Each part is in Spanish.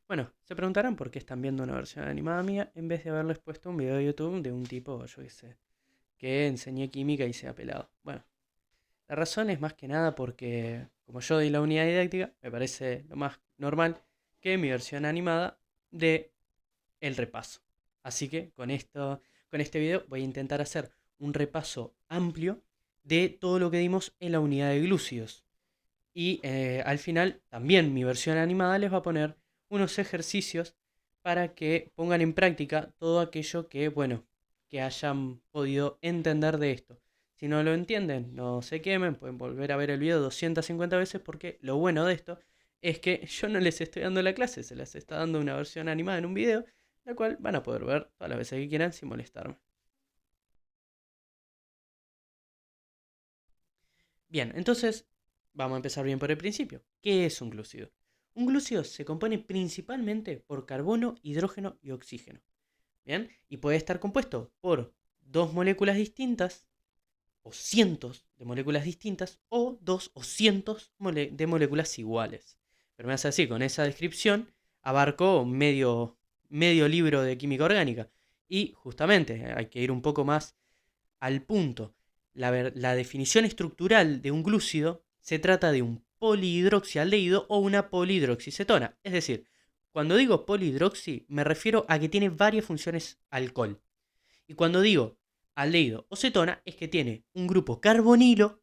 Bueno, se preguntarán por qué están viendo una versión animada mía en vez de haberles puesto un video de YouTube de un tipo, yo qué sé, que enseñé química y se ha pelado. Bueno, la razón es más que nada porque, como yo di la unidad didáctica, me parece lo más normal que mi versión animada de el repaso. Así que con este video voy a intentar hacer un repaso amplio de todo lo que dimos en la unidad de glúcidos. Y al final también mi versión animada les va a poner unos ejercicios para que pongan en práctica todo aquello que, bueno, que hayan podido entender de esto. Si no lo entienden, no se quemen, pueden volver a ver el video 250 veces porque lo bueno de esto es que yo no les estoy dando la clase, se les está dando una versión animada en un video, la cual van a poder ver todas las veces que quieran sin molestarme. Bien, entonces vamos a empezar bien por el principio. ¿Qué es un glúcido? Un glúcido se compone principalmente por carbono, hidrógeno y oxígeno. Bien, y puede estar compuesto por dos moléculas distintas, o cientos de moléculas distintas, o dos o cientos de moléculas iguales. Pero me hace así, con esa descripción abarco medio libro de química orgánica. Y justamente hay que ir un poco más al punto. La definición estructural de un glúcido se trata de un polihidroxialdehído o una polihidroxicetona. Es decir, cuando digo polihidroxi me refiero a que tiene varias funciones alcohol. Y cuando digo aldehído o cetona es que tiene un grupo carbonilo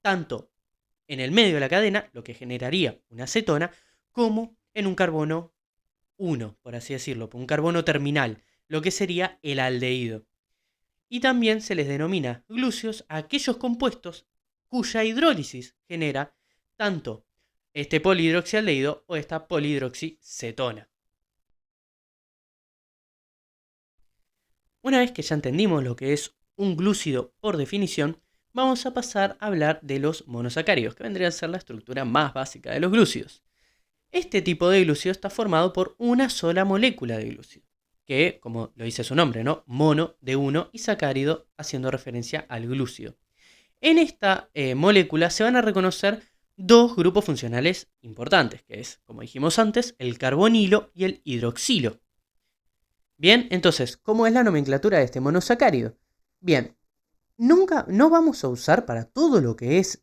tanto en el medio de la cadena, lo que generaría una cetona, como en un carbono 1, por así decirlo, un carbono terminal, lo que sería el aldehído. Y también se les denomina glúceos a aquellos compuestos cuya hidrólisis genera tanto este polihidroxialdehído o esta polihidroxicetona. Una vez que ya entendimos lo que es un glúcido por definición, vamos a pasar a hablar de los monosacáridos, que vendrían a ser la estructura más básica de los glúcidos. Este tipo de glúcido está formado por una sola molécula de glúcido, que, como lo dice su nombre, ¿no? Mono de uno y sacárido, haciendo referencia al glúcido. En esta molécula se van a reconocer dos grupos funcionales importantes, que es, como dijimos antes, el carbonilo y el hidroxilo. Bien, entonces, ¿cómo es la nomenclatura de este monosacárido? Bien, no vamos a usar para todo lo que es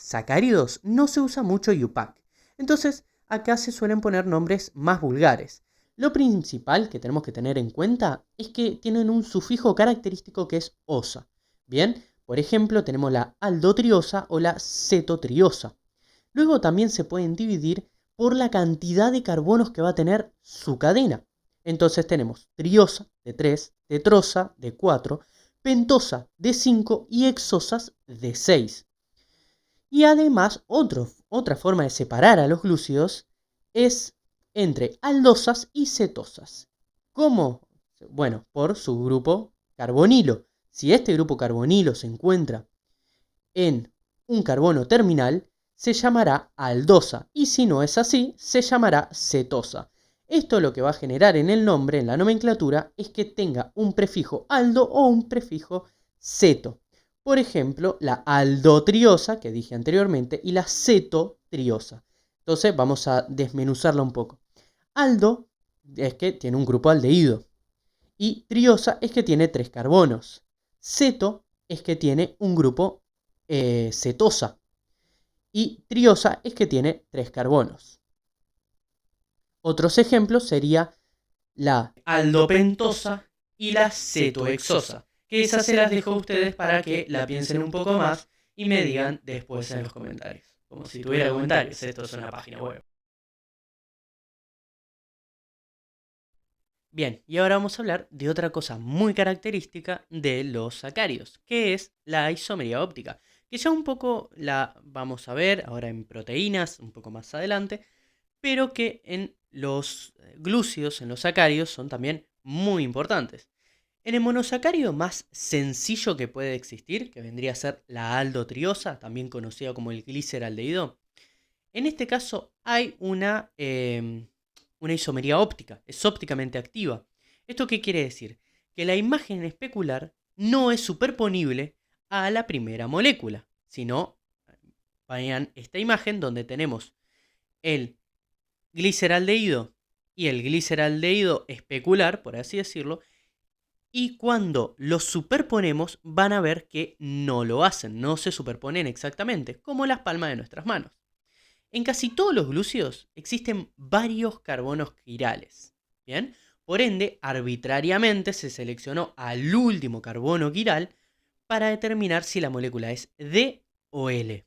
sacáridos, no se usa mucho UPAC. Entonces, acá se suelen poner nombres más vulgares. Lo principal que tenemos que tener en cuenta es que tienen un sufijo característico que es osa. Bien, por ejemplo, tenemos la aldotriosa o la cetotriosa. Luego también se pueden dividir por la cantidad de carbonos que va a tener su cadena. Entonces tenemos triosa de 3, tetrosa de 4, pentosa de 5 y hexosas de 6. Y además, otra forma de separar a los glúcidos es entre aldosas y cetosas. ¿Cómo? Bueno, por su grupo carbonilo. Si este grupo carbonilo se encuentra en un carbono terminal, se llamará aldosa, y si no es así, se llamará cetosa. Esto lo que va a generar en el nombre, en la nomenclatura, es que tenga un prefijo aldo o un prefijo ceto. Por ejemplo, la aldotriosa, que dije anteriormente, y la cetotriosa. Entonces vamos a desmenuzarla un poco. Aldo es que tiene un grupo aldehído. Y triosa es que tiene 3 carbonos. Ceto es que tiene un grupo cetosa. Y triosa es que tiene 3 carbonos. Otros ejemplos sería la aldopentosa y la cetohexosa, que esas se las dejo a ustedes para que la piensen un poco más y me digan después en los comentarios. Como si tuviera comentarios, esto es una página web. Bien, y ahora vamos a hablar de otra cosa muy característica de los sacáridos, que es la isomería óptica, que ya un poco la vamos a ver ahora en proteínas, un poco más adelante, pero que en los glúcidos, en los sacáridos, son también muy importantes. En el monosacárido más sencillo que puede existir, que vendría a ser la aldotriosa, también conocida como el gliceraldehído, en este caso hay una isomería óptica, es ópticamente activa. ¿Esto qué quiere decir? Que la imagen especular no es superponible a la primera molécula, sino vean esta imagen donde tenemos el gliceraldehído y el gliceraldehído especular, por así decirlo, y cuando los superponemos van a ver que no lo hacen, no se superponen exactamente, como las palmas de nuestras manos. En casi todos los glúcidos existen varios carbonos quirales, ¿bien? Por ende, arbitrariamente se seleccionó al último carbono quiral para determinar si la molécula es D o L.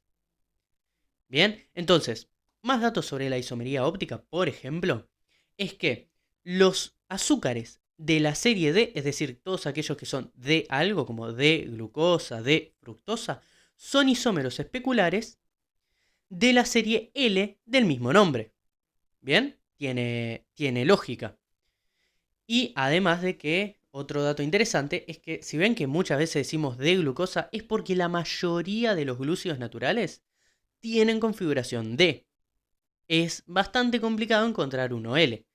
Bien, entonces, más datos sobre la isomería óptica, por ejemplo, es que los azúcares de la serie D, es decir, todos aquellos que son de algo, como de glucosa, de fructosa, son isómeros especulares de la serie L del mismo nombre. Bien, tiene lógica. Y además de que, otro dato interesante es que si ven que muchas veces decimos de glucosa, es porque la mayoría de los glúcidos naturales tienen configuración D. Es bastante complicado encontrar uno L.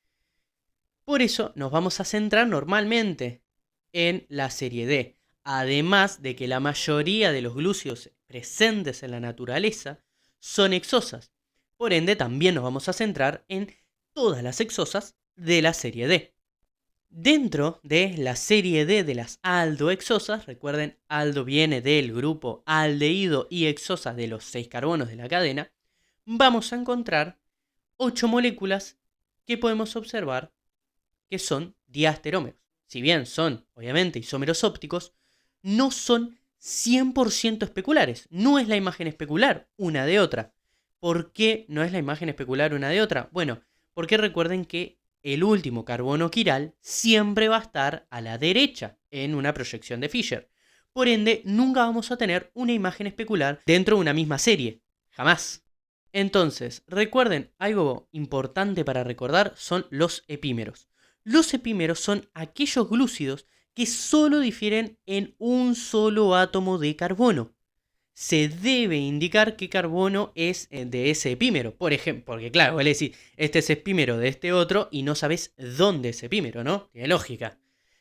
Por eso nos vamos a centrar normalmente en la serie D. Además de que la mayoría de los glúcidos presentes en la naturaleza son hexosas. Por ende, también nos vamos a centrar en todas las hexosas de la serie D. Dentro de la serie D de las aldohexosas, recuerden, aldo viene del grupo aldehído y hexosa de los 6 carbonos de la cadena, vamos a encontrar 8 moléculas que podemos observar que son diasterómeros. Si bien son, obviamente, isómeros ópticos, no son 100% especulares. No es la imagen especular una de otra. ¿Por qué no es la imagen especular una de otra? Bueno, porque recuerden que el último carbono quiral siempre va a estar a la derecha en una proyección de Fisher. Por ende, nunca vamos a tener una imagen especular dentro de una misma serie. Jamás. Entonces, recuerden, algo importante para recordar son los epímeros. Los epímeros son aquellos glúcidos que solo difieren en un solo átomo de carbono. Se debe indicar qué carbono es de ese epímero. Por ejemplo, porque claro, vale decir, este es epímero de este otro y no sabes dónde es epímero, ¿no? Tiene lógica.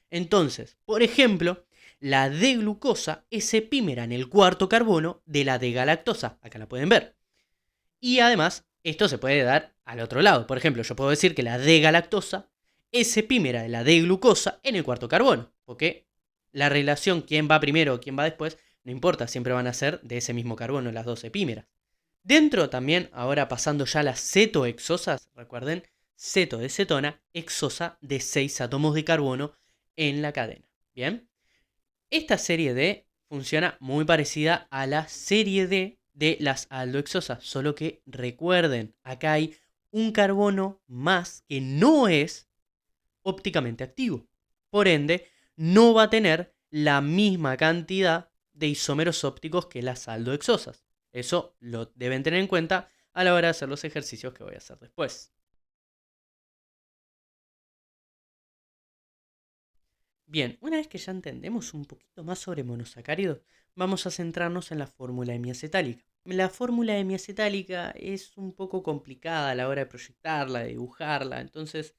Entonces, por ejemplo, la D-glucosa es epímera en el cuarto carbono de la D-galactosa. Acá la pueden ver. Y además, esto se puede dar al otro lado. Por ejemplo, yo puedo decir que la D-galactosa es epímera de la D-glucosa en el cuarto carbono. Porque la relación quién va primero o quién va después, no importa, siempre van a ser de ese mismo carbono las dos epímeras. Dentro también, ahora pasando ya a las cetohexosas, recuerden, ceto de cetona, hexosa de 6 átomos de carbono en la cadena. Bien, esta serie D funciona muy parecida a la serie D de las aldohexosas, solo que recuerden, acá hay un carbono más que no es ópticamente activo. Por ende, no va a tener la misma cantidad de isómeros ópticos que las aldohexosas. Eso lo deben tener en cuenta a la hora de hacer los ejercicios que voy a hacer después. Bien, una vez que ya entendemos un poquito más sobre monosacáridos, vamos a centrarnos en la fórmula hemiacetálica. La fórmula hemiacetálica es un poco complicada a la hora de proyectarla, de dibujarla, entonces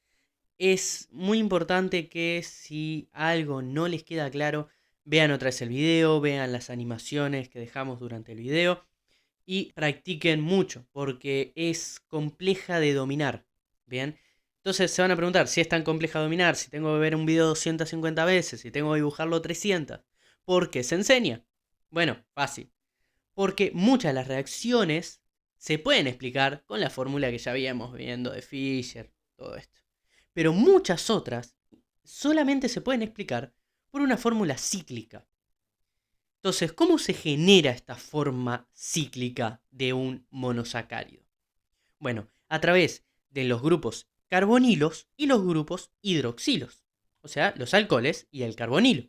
es muy importante que si algo no les queda claro, vean otra vez el video, vean las animaciones que dejamos durante el video y practiquen mucho, porque es compleja de dominar. Bien, entonces se van a preguntar si es tan compleja de dominar, si tengo que ver un video 250 veces, si tengo que dibujarlo 300. ¿Por qué se enseña? Bueno, fácil. Porque muchas de las reacciones se pueden explicar con la fórmula que ya habíamos viendo de Fischer, todo esto. Pero muchas otras solamente se pueden explicar por una fórmula cíclica. Entonces, ¿cómo se genera esta forma cíclica de un monosacárido? Bueno, a través de los grupos carbonilos y los grupos hidroxilos, o sea, los alcoholes y el carbonilo.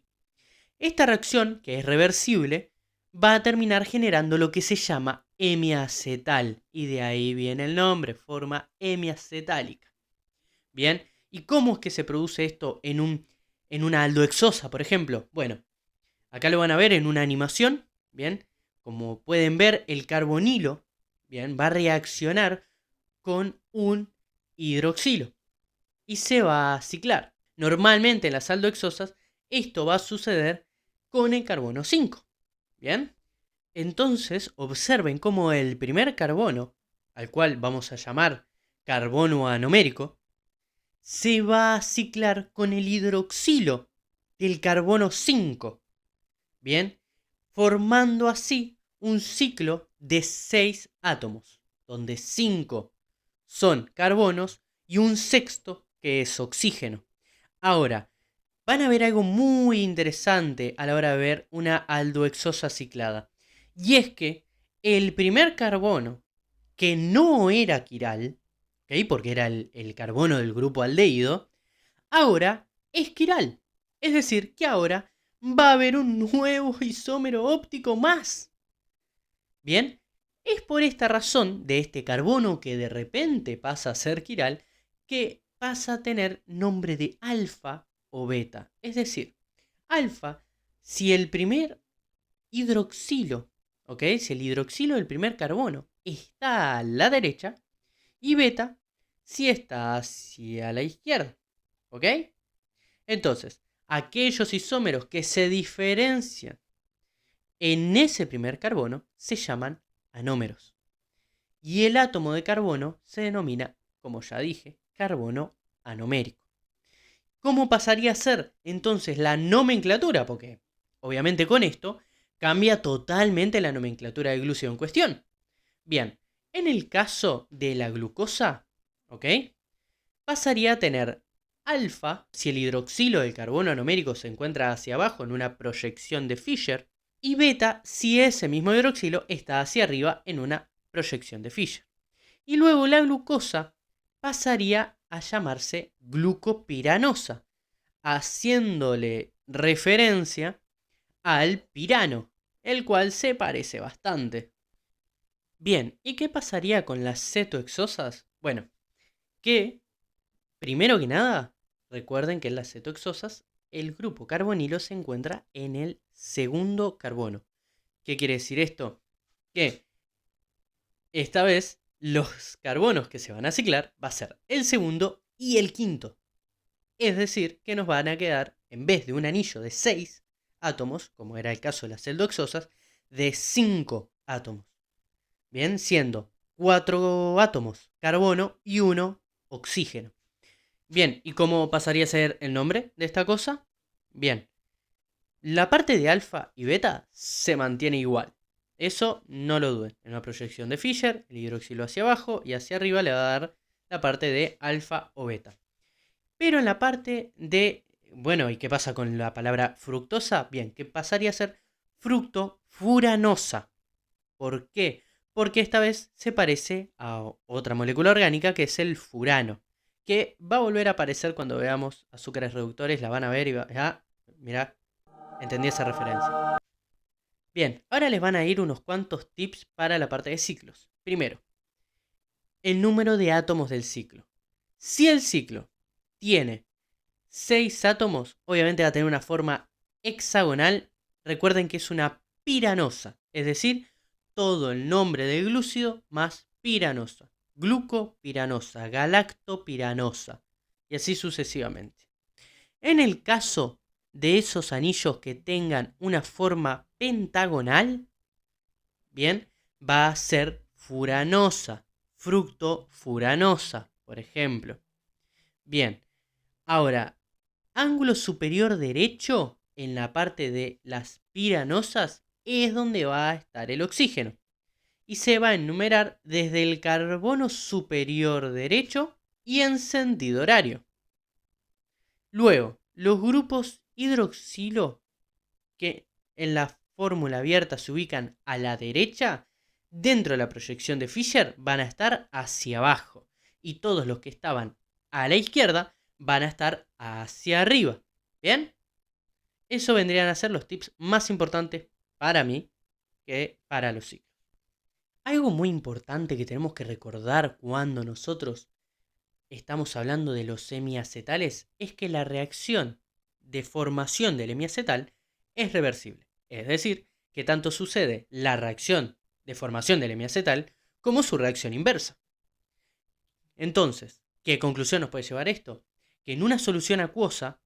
Esta reacción, que es reversible, va a terminar generando lo que se llama hemiacetal, y de ahí viene el nombre, forma hemiacetálica. Bien, ¿y cómo es que se produce esto en una aldohexosa, por ejemplo? Bueno, acá lo van a ver en una animación, bien, como pueden ver, el carbonilo, bien, va a reaccionar con un hidroxilo y se va a ciclar. Normalmente en las aldohexosas esto va a suceder con el carbono 5. Bien, entonces observen cómo el primer carbono, al cual vamos a llamar carbono anomérico, se va a ciclar con el hidroxilo del carbono 5. Bien, formando así un ciclo de 6 átomos, donde 5 son carbonos y un sexto que es oxígeno. Ahora, van a ver algo muy interesante a la hora de ver una aldohexosa ciclada. Y es que el primer carbono, que no era quiral, ¿okay? Porque era el carbono del grupo aldehído, ahora es quiral. Es decir, que ahora va a haber un nuevo isómero óptico más. Bien, es por esta razón de este carbono que de repente pasa a ser quiral, que pasa a tener nombre de alfa o beta. Es decir, alfa, si el primer hidroxilo, ¿ok? Si el hidroxilo del primer carbono está a la derecha, y beta, si está hacia la izquierda, ¿ok? Entonces, aquellos isómeros que se diferencian en ese primer carbono se llaman anómeros. Y el átomo de carbono se denomina, como ya dije, carbono anomérico. ¿Cómo pasaría a ser entonces la nomenclatura? Porque obviamente con esto cambia totalmente la nomenclatura del glúcido en cuestión. Bien, en el caso de la glucosa, ¿ok? Pasaría a tener alfa si el hidroxilo del carbono anomérico se encuentra hacia abajo en una proyección de Fischer, y beta si ese mismo hidroxilo está hacia arriba en una proyección de Fischer. Y luego la glucosa pasaría a llamarse glucopiranosa, haciéndole referencia al pirano, el cual se parece bastante. Bien, ¿y qué pasaría con las cetohexosas? Bueno, que primero que nada, recuerden que en las cetohexosas el grupo carbonilo se encuentra en el segundo carbono. ¿Qué quiere decir esto? Que esta vez los carbonos que se van a ciclar va a ser el segundo y el quinto. Es decir, que nos van a quedar, en vez de un anillo de 6 átomos, como era el caso de las aldohexosas, de 5 átomos. Bien, siendo 4 átomos carbono y 1 oxígeno. Bien, ¿y cómo pasaría a ser el nombre de esta cosa? Bien, la parte de alfa y beta se mantiene igual. Eso no lo duden. En una proyección de Fischer, el hidroxilo hacia abajo y hacia arriba le va a dar la parte de alfa o beta. Pero en la parte de, bueno, ¿y qué pasa con la palabra fructosa? Bien, que pasaría a ser fructofuranosa. ¿Por qué? Porque esta vez se parece a otra molécula orgánica que es el furano, que va a volver a aparecer cuando veamos azúcares reductores, la van a ver y mirá, entendí esa referencia. Bien, ahora les van a ir unos cuantos tips para la parte de ciclos. Primero, el número de átomos del ciclo. Si el ciclo tiene 6 átomos, obviamente va a tener una forma hexagonal. Recuerden que es una piranosa, es decir, todo el nombre del glúcido más piranosa. Glucopiranosa, galactopiranosa y así sucesivamente. En el caso de esos anillos que tengan una forma pentagonal, bien, va a ser furanosa, fructofuranosa, por ejemplo. Bien, ahora, ángulo superior derecho, en la parte de las piranosas, es donde va a estar el oxígeno. Y se va a enumerar desde el carbono superior derecho y en sentido horario. Luego, los grupos hidroxilo que en la fórmula abierta se ubican a la derecha, dentro de la proyección de Fischer van a estar hacia abajo. Y todos los que estaban a la izquierda van a estar hacia arriba. ¿Bien? Eso vendrían a ser los tips más importantes para mí que para los ciclos. Algo muy importante que tenemos que recordar cuando nosotros estamos hablando de los hemiacetales es que la reacción de formación del hemiacetal es reversible. Es decir, que tanto sucede la reacción de formación del hemiacetal como su reacción inversa. Entonces, ¿qué conclusión nos puede llevar esto? Que en una solución acuosa,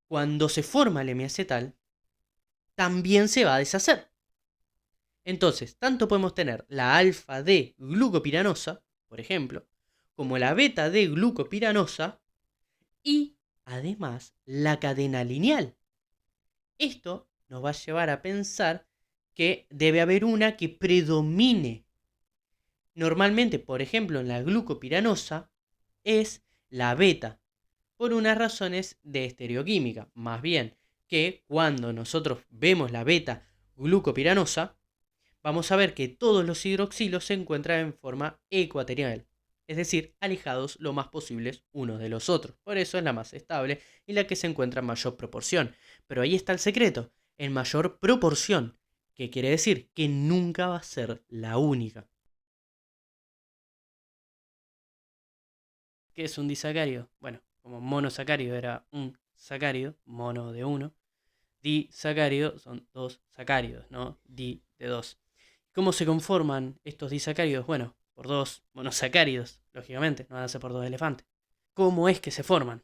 cuando se forma el hemiacetal, también se va a deshacer. Entonces, tanto podemos tener la alfa D glucopiranosa, por ejemplo, como la beta D glucopiranosa, y además la cadena lineal. Esto nos va a llevar a pensar que debe haber una que predomine. Normalmente, por ejemplo, en la glucopiranosa es la beta, por unas razones de estereoquímica. Más bien, que cuando nosotros vemos la beta glucopiranosa, vamos a ver que todos los hidroxilos se encuentran en forma ecuatorial, es decir, alejados lo más posibles unos de los otros. Por eso es la más estable y la que se encuentra en mayor proporción. Pero ahí está el secreto, en mayor proporción, que quiere decir que nunca va a ser la única. ¿Qué es un disacárido? Bueno, como monosacárido era un sacárido, mono de uno, disacárido son dos sacáridos, ¿no? Di de dos. ¿Cómo se conforman estos disacáridos? Bueno, por dos monosacáridos, lógicamente, no van a ser por dos elefantes. ¿Cómo es que se forman?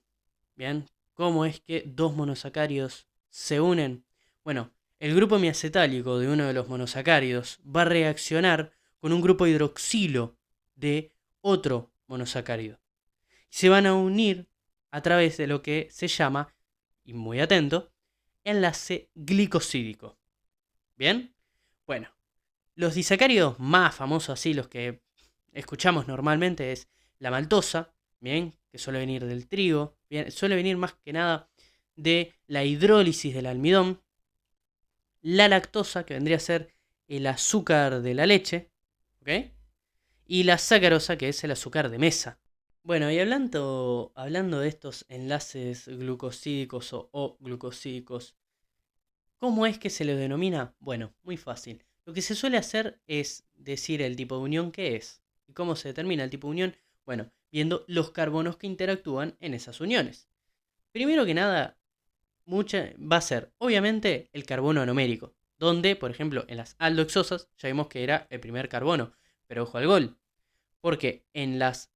Bien, ¿cómo es que dos monosacáridos se unen? Bueno, el grupo miacetálico de uno de los monosacáridos va a reaccionar con un grupo hidroxilo de otro monosacárido. Se van a unir a través de lo que se llama, y muy atento, enlace glicosídico. ¿Bien? Bueno, los disacáridos más famosos, así los que escuchamos normalmente, es la maltosa, ¿bien? Que suele venir del trigo, ¿bien? Suele venir más que nada de la hidrólisis del almidón, la lactosa, que vendría a ser el azúcar de la leche, ¿ok? Y la sacarosa, que es el azúcar de mesa. Bueno, y hablando de estos enlaces glucosídicos o glucosídicos, ¿cómo es que se les denomina? Bueno, muy fácil. Lo que se suele hacer es decir el tipo de unión que es. ¿Y cómo se determina el tipo de unión? Bueno, viendo los carbonos que interactúan en esas uniones. Primero que nada, va a ser, obviamente, el carbono anomérico, donde, por ejemplo, en las aldohexosas ya vimos que era el primer carbono, pero ojo al gol, porque en las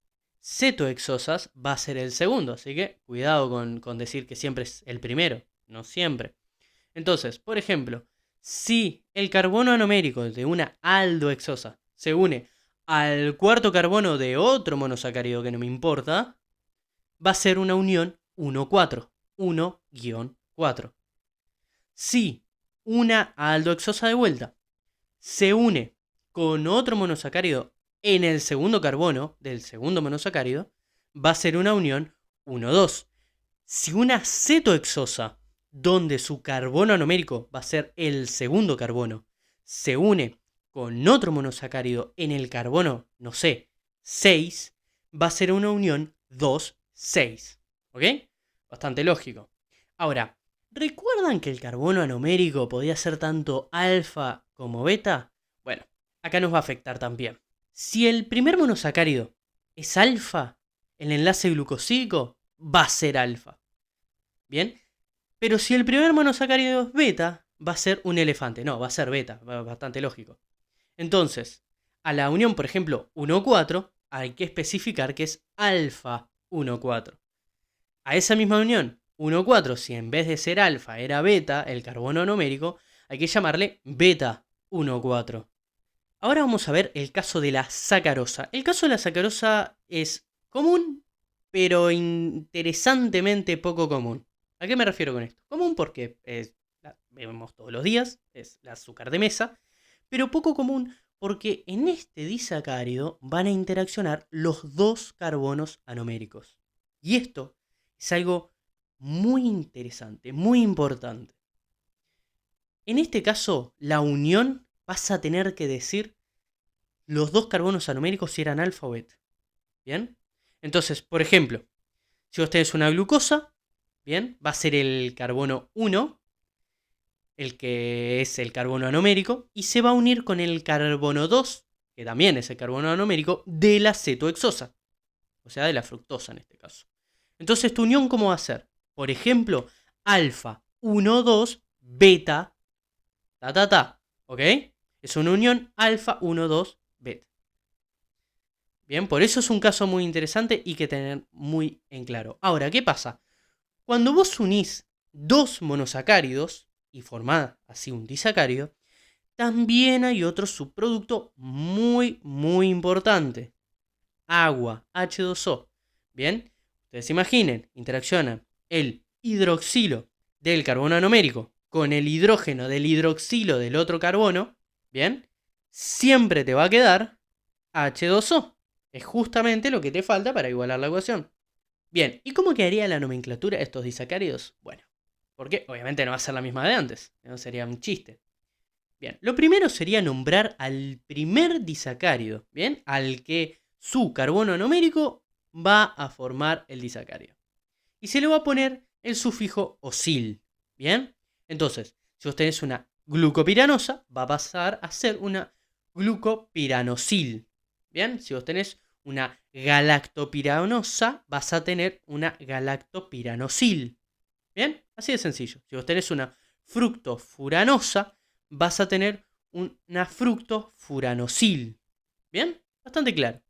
cetohexosas va a ser el segundo, así que cuidado con decir que siempre es el primero, no siempre. Entonces, por ejemplo, si el carbono anomérico de una aldohexosa se une al cuarto carbono de otro monosacárido que no me importa, va a ser una unión 1,4, 1-4. Si una aldohexosa de vuelta se une con otro monosacárido en el segundo carbono del segundo monosacárido, va a ser una unión 1,2. Si una cetohexosa, donde su carbono anomérico va a ser el segundo carbono, se une con otro monosacárido en el carbono, no sé, 6, va a ser una unión 2,6. ¿Ok? Bastante lógico. Ahora, ¿recuerdan que el carbono anomérico podía ser tanto alfa como beta? Bueno, acá nos va a afectar también. Si el primer monosacárido es alfa, el enlace glucosídico va a ser alfa. ¿Bien? Pero si el primer monosacárido es beta, va a ser un elefante. No, va a ser beta, bastante lógico. Entonces, a la unión, por ejemplo, 1,4, hay que especificar que es alfa 1,4. A esa misma unión, 1,4, si en vez de ser alfa era beta, el carbono anomérico, hay que llamarle beta 1,4. Ahora vamos a ver el caso de la sacarosa. El caso de la sacarosa es común, pero interesantemente poco común. ¿A qué me refiero con esto? Común porque la vemos todos los días, es el azúcar de mesa, pero poco común porque en este disacárido van a interaccionar los dos carbonos anoméricos. Y esto es algo muy interesante, muy importante. En este caso, la unión vas a tener que decir los dos carbonos anoméricos si eran alfa o beta. ¿Bien? Entonces, por ejemplo, si vos tenés una glucosa, ¿bien? Va a ser el carbono 1, el que es el carbono anomérico, y se va a unir con el carbono 2, que también es el carbono anomérico, de la cetohexosa. O sea, de la fructosa en este caso. Entonces, ¿tu unión cómo va a ser? Por ejemplo, alfa 1,2, beta, ¿ok? Es una unión alfa 1,2, beta. Bien, por eso es un caso muy interesante y que tener muy en claro. Ahora, ¿qué pasa? Cuando vos unís dos monosacáridos y formás así un disacárido, también hay otro subproducto muy, muy importante. Agua, H2O. Bien, Ustedes imaginen, interacciona el hidroxilo del carbono anomérico con el hidrógeno del hidroxilo del otro carbono, ¿bien? Siempre te va a quedar H2O. Es justamente lo que te falta para igualar la ecuación. Bien, ¿y cómo quedaría la nomenclatura de estos disacáridos? Bueno, porque obviamente no va a ser la misma de antes, no sería un chiste. Bien, lo primero sería nombrar al primer disacárido, ¿bien? Al que su carbono anomérico va a formar el disacárido. Y se le va a poner el sufijo osil, ¿bien? Entonces, si vos tenés una glucopiranosa, va a pasar a ser una glucopiranosil, ¿bien? Si vos tenés una galactopiranosa, vas a tener una galactopiranosil, ¿bien? Así de sencillo. Si vos tenés una fructofuranosa, vas a tener una fructofuranosil, ¿bien? Bastante claro.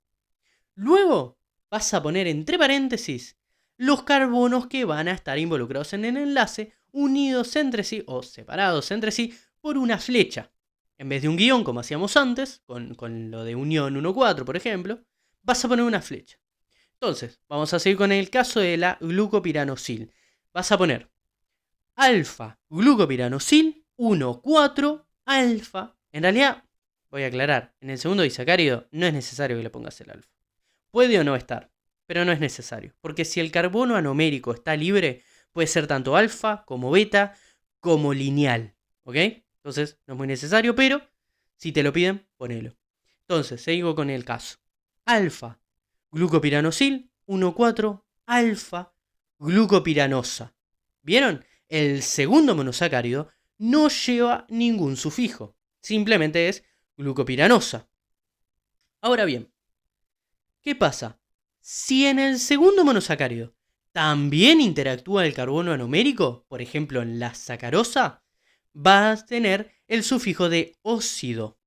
Luego vas a poner entre paréntesis los carbonos que van a estar involucrados en el enlace, unidos entre sí o separados entre sí por una flecha. En vez de un guión, como hacíamos antes, con lo de unión 1,4, por ejemplo, vas a poner una flecha. Entonces, vamos a seguir con el caso de la glucopiranosil. Vas a poner alfa glucopiranosil 1,4 alfa. En realidad, voy a aclarar, en el segundo disacárido no es necesario que le pongas el alfa. Puede o no estar, pero no es necesario, porque si el carbono anomérico está libre, puede ser tanto alfa como beta como lineal, ¿ok? Entonces no es muy necesario, pero si te lo piden, ponelo. Entonces, sigo con el caso. Alfa glucopiranosil 1,4 alfa glucopiranosa. ¿Vieron? El segundo monosacárido no lleva ningún sufijo, simplemente es glucopiranosa. Ahora bien, ¿qué pasa? Si en el segundo monosacárido también interactúa el carbono anomérico, por ejemplo en la sacarosa, va a tener el sufijo de óxido.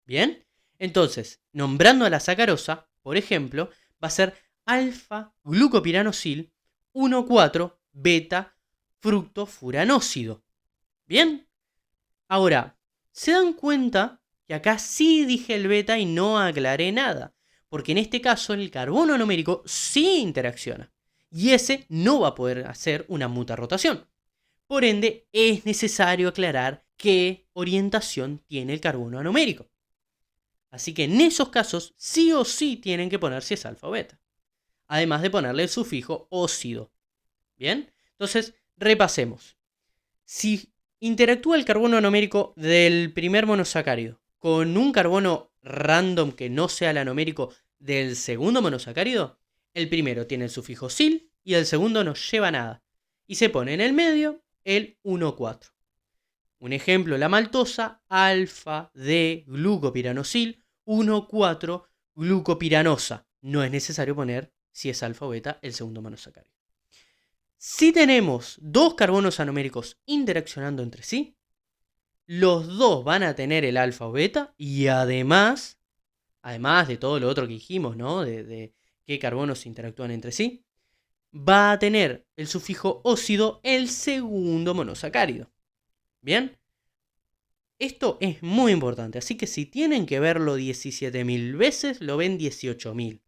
¿Bien? Entonces, nombrando a la sacarosa, por ejemplo, va a ser alfa glucopiranosil 1,4 beta fructofuranóxido. ¿Bien? Ahora, ¿se dan cuenta que acá sí dije el beta y no aclaré nada? Porque en este caso el carbono anomérico sí interacciona. Y ese no va a poder hacer una mutarrotación. Por ende, es necesario aclarar qué orientación tiene el carbono anomérico. Así que en esos casos sí o sí tienen que poner si es alfa o beta. Además de ponerle el sufijo óxido. ¿Bien? Entonces, repasemos. Si interactúa el carbono anomérico del primer monosacárido con un carbono random que no sea el anomérico del segundo monosacárido, el primero tiene el sufijo sil y el segundo no lleva nada. Y se pone en el medio el 1,4. Un ejemplo, la maltosa alfa de glucopiranosil 1,4 glucopiranosa. No es necesario poner si es alfa o beta el segundo monosacárido. Si tenemos dos carbonos anoméricos interaccionando entre sí, los dos van a tener el alfa o beta y además de todo lo otro que dijimos, ¿no? De qué carbonos interactúan entre sí, va a tener el sufijo óxido el segundo monosacárido. ¿Bien? Esto es muy importante, así que si tienen que verlo 17.000 veces, lo ven 18.000.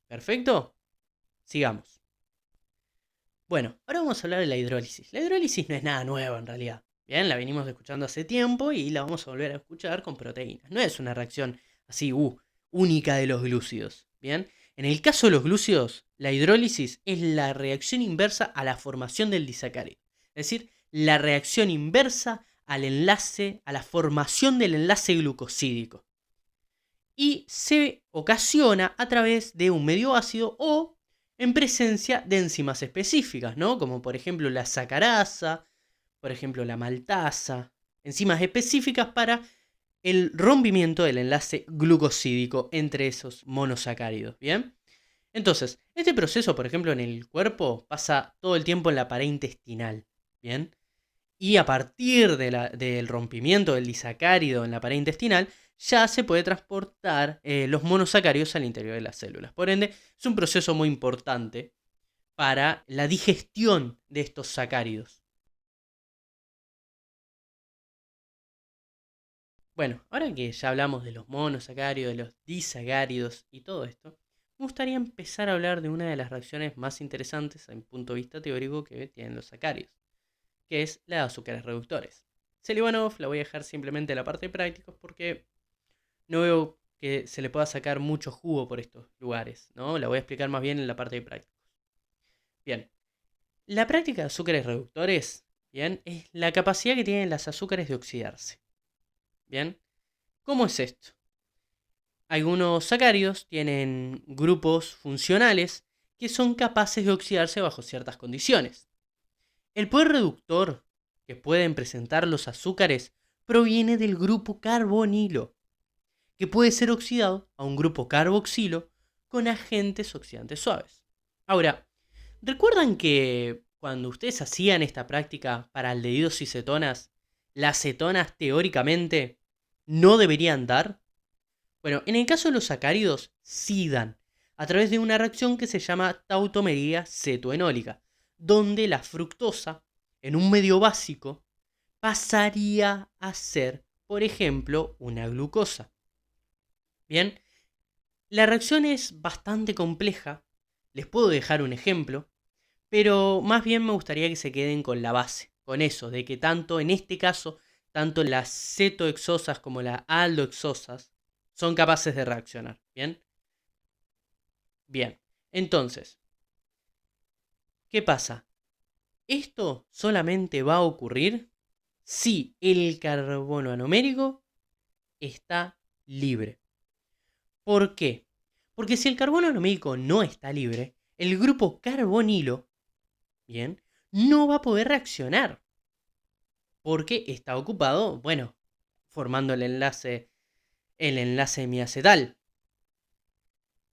¿Perfecto? Sigamos. Bueno, ahora vamos a hablar de la hidrólisis. La hidrólisis no es nada nuevo en realidad. Bien, la venimos escuchando hace tiempo y la vamos a volver a escuchar con proteínas. No es una reacción así, única de los glúcidos. Bien, en el caso de los glúcidos, la hidrólisis es la reacción inversa a la formación del disacárido. Es decir, la reacción inversa al enlace, a la formación del enlace glucosídico. Y se ocasiona a través de un medio ácido o en presencia de enzimas específicas, ¿no? Como por ejemplo la sacarasa, por ejemplo la maltasa, enzimas específicas para el rompimiento del enlace glucosídico entre esos monosacáridos, ¿bien? Entonces, este proceso, por ejemplo, en el cuerpo pasa todo el tiempo en la pared intestinal, ¿bien? Y a partir del rompimiento del disacárido en la pared intestinal, ya se puede transportar los monosacáridos al interior de las células. Por ende, es un proceso muy importante para la digestión de estos sacáridos. Bueno, ahora que ya hablamos de los monosacáridos, de los disacáridos y todo esto, me gustaría empezar a hablar de una de las reacciones más interesantes desde un punto de vista teórico que tienen los sacáridos, que es la de azúcares reductores. Selivanov la voy a dejar simplemente en la parte de prácticos porque no veo que se le pueda sacar mucho jugo por estos lugares, ¿no? La voy a explicar más bien en la parte de prácticos. Bien, la práctica de azúcares reductores, bien, es la capacidad que tienen las azúcares de oxidarse. Bien, ¿cómo es esto? Algunos sacáridos tienen grupos funcionales que son capaces de oxidarse bajo ciertas condiciones. El poder reductor que pueden presentar los azúcares proviene del grupo carbonilo, que puede ser oxidado a un grupo carboxilo con agentes oxidantes suaves. Ahora, ¿recuerdan que cuando ustedes hacían esta práctica para aldehídos y cetonas, las cetonas teóricamente no deberían dar? Bueno, en el caso de los sacáridos, sí dan, a través de una reacción que se llama tautomería cetoenólica, donde la fructosa, en un medio básico, pasaría a ser, por ejemplo, una glucosa. Bien, la reacción es bastante compleja, les puedo dejar un ejemplo, pero más bien me gustaría que se queden con la base, con eso, de que tanto en este caso, tanto las cetohexosas como las aldohexosas son capaces de reaccionar. ¿Bien? Bien. Entonces, ¿qué pasa? Esto solamente va a ocurrir si el carbono anomérico está libre. ¿Por qué? Porque si el carbono anomérico no está libre, el grupo carbonilo, bien, no va a poder reaccionar. Porque está ocupado, bueno, formando el enlace miacetal.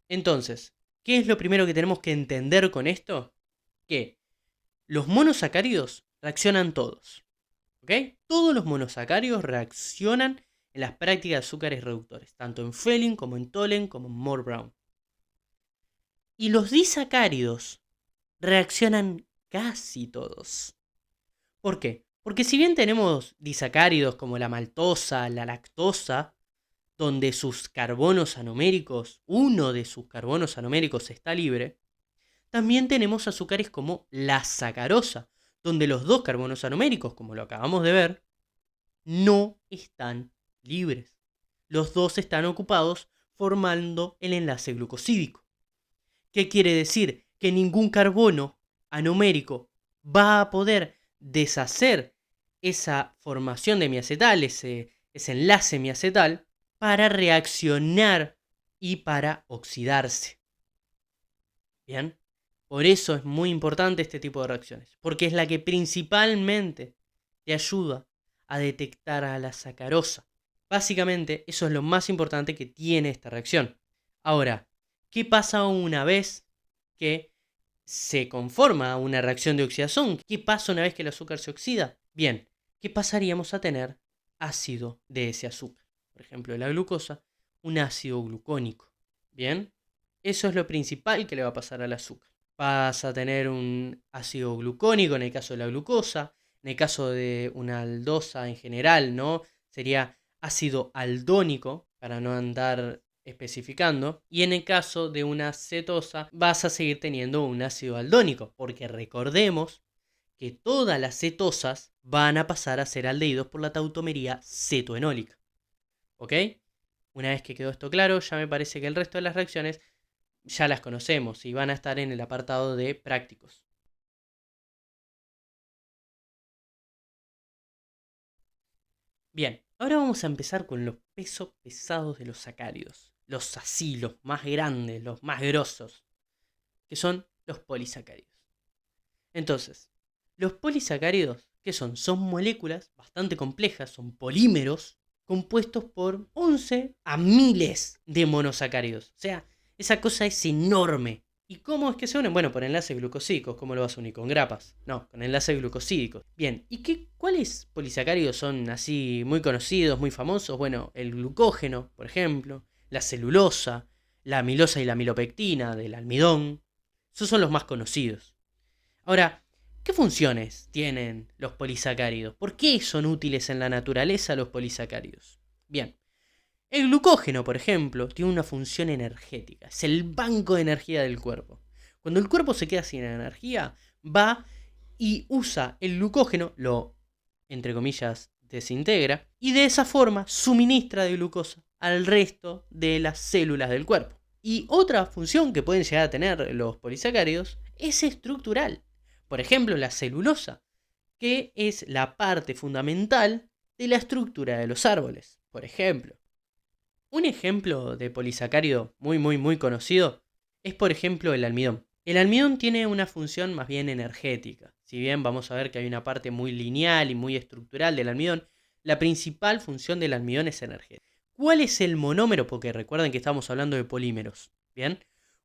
Entonces, ¿qué es lo primero que tenemos que entender con esto? Que los monosacáridos reaccionan todos. ¿Ok? Todos los monosacáridos reaccionan en las prácticas de azúcares reductores, tanto en Fehling como en Tholen como en Moore-Brown. Y los disacáridos reaccionan casi todos. ¿Por qué? Porque si bien tenemos disacáridos como la maltosa, la lactosa, donde sus carbonos anoméricos, uno de sus carbonos anoméricos está libre, también tenemos azúcares como la sacarosa, donde los dos carbonos anoméricos, como lo acabamos de ver, no están libres. Los dos están ocupados formando el enlace glucosídico. ¿Qué quiere decir? Que ningún carbono anomérico va a poder deshacer esa formación de miacetal, ese enlace miacetal, para reaccionar y para oxidarse. Bien, por eso es muy importante este tipo de reacciones, porque es la que principalmente te ayuda a detectar a la sacarosa. Básicamente, eso es lo más importante que tiene esta reacción. Ahora, ¿qué pasa una vez que se conforma una reacción de oxidación? ¿Qué pasa una vez que el azúcar se oxida? Bien, ¿qué pasaríamos a tener? Ácido de ese azúcar. Por ejemplo, la glucosa, un ácido glucónico. Bien, eso es lo principal que le va a pasar al azúcar. Vas a tener un ácido glucónico en el caso de la glucosa. En el caso de una aldosa en general, ¿no? Sería ácido aldónico, para no andar especificando. Y en el caso de una cetosa, vas a seguir teniendo un ácido aldónico, porque recordemos que todas las cetosas van a pasar a ser aldehídos por la tautomería cetoenólica. ¿Ok? Una vez que quedó esto claro, ya me parece que el resto de las reacciones ya las conocemos y van a estar en el apartado de prácticos. Bien, ahora vamos a empezar con los pesos pesados de los sacáridos. Los así, los más grandes, los más grosos, que son los polisacáridos. Entonces, los polisacáridos, ¿qué son? Son moléculas bastante complejas, son polímeros compuestos por 11 a miles de monosacáridos. O sea, esa cosa es enorme. ¿Y cómo es que se unen? Bueno, por enlaces glucosídicos. ¿Cómo lo vas a unir? ¿Con grapas? No, con enlaces glucosídicos. Bien, ¿y cuáles polisacáridos son así muy conocidos, muy famosos? Bueno, el glucógeno, por ejemplo, la celulosa, la amilosa y la amilopectina del almidón. Esos son los más conocidos. Ahora, ¿qué funciones tienen los polisacáridos? ¿Por qué son útiles en la naturaleza los polisacáridos? Bien, El glucógeno, por ejemplo, tiene una función energética. Es el banco de energía del cuerpo. Cuando el cuerpo se queda sin energía, va y usa el glucógeno, lo, entre comillas, desintegra, y de esa forma suministra de glucosa al resto de las células del cuerpo. Y otra función que pueden llegar a tener los polisacáridos es estructural. Por ejemplo, la celulosa, que es la parte fundamental de la estructura de los árboles. Por ejemplo, un ejemplo de polisacárido muy conocido es, por ejemplo, el almidón. El almidón tiene una función más bien energética. Si bien vamos a ver que hay una parte muy lineal y muy estructural del almidón, la principal función del almidón es energética. ¿Cuál es el monómero? Porque recuerden que estamos hablando de polímeros. ¿Bien?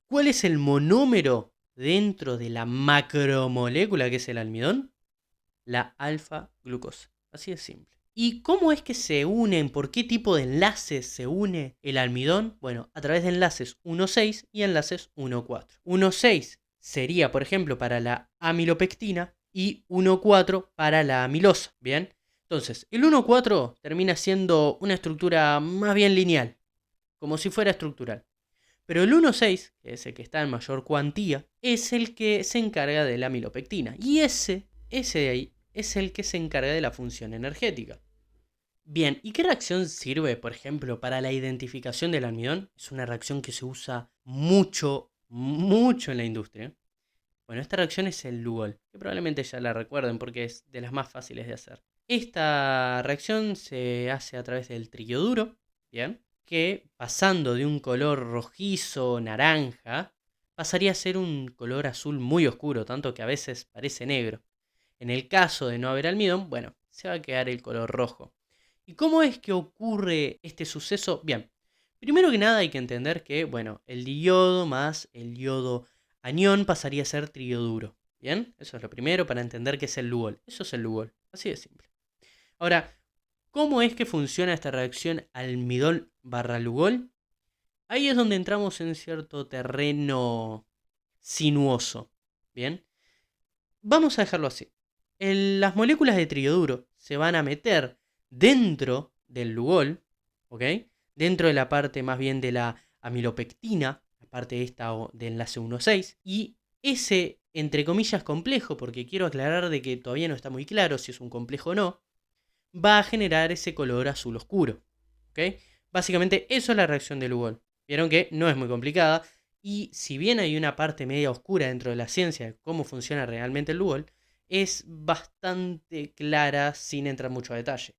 ¿Cuál es el monómero dentro de la macromolécula que es el almidón? La alfa-glucosa. Así de simple. ¿Y cómo es que se unen? ¿Por qué tipo de enlaces se une el almidón? Bueno, a través de enlaces 1,6 y enlaces 1,4. 1,6 sería, por ejemplo, para la amilopectina y 1,4 para la amilosa. ¿Bien? Entonces, el 1,4 termina siendo una estructura más bien lineal, como si fuera estructural. Pero el 1,6, que es el que está en mayor cuantía, es el que se encarga de la amilopectina. Y ese de ahí es el que se encarga de la función energética. Bien, ¿y qué reacción sirve, por ejemplo, para la identificación del almidón? Es una reacción que se usa mucho en la industria. Bueno, esta reacción es el Lugol, que probablemente ya la recuerden porque es de las más fáciles de hacer. Esta reacción se hace a través del trilloduro, ¿bien? Que pasando de un color rojizo, naranja, pasaría a ser un color azul muy oscuro, tanto que a veces parece negro. En el caso de no haber almidón, bueno, se va a quedar el color rojo. ¿Y cómo es que ocurre este suceso? Bien, primero que nada hay que entender que, bueno, el diodo más el yodo anión pasaría a ser triyoduro. Bien, eso es lo primero para entender qué es el Lugol. Eso es el Lugol, así de simple. Ahora, ¿cómo es que funciona esta reacción almidón-Lugol? Ahí es donde entramos en cierto terreno sinuoso. Bien, vamos a dejarlo así. Las moléculas de triyoduro se van a meter dentro del Lugol, ¿ok? Dentro de la parte más bien de la amilopectina, la parte esta de enlace 1,6, y ese, entre comillas, complejo, porque quiero aclarar de que todavía no está muy claro si es un complejo o no, va a generar ese color azul oscuro, ¿ok? Básicamente eso es la reacción del Lugol. Vieron que no es muy complicada, y si bien hay una parte media oscura dentro de la ciencia de cómo funciona realmente el Lugol, es bastante clara sin entrar mucho a detalle.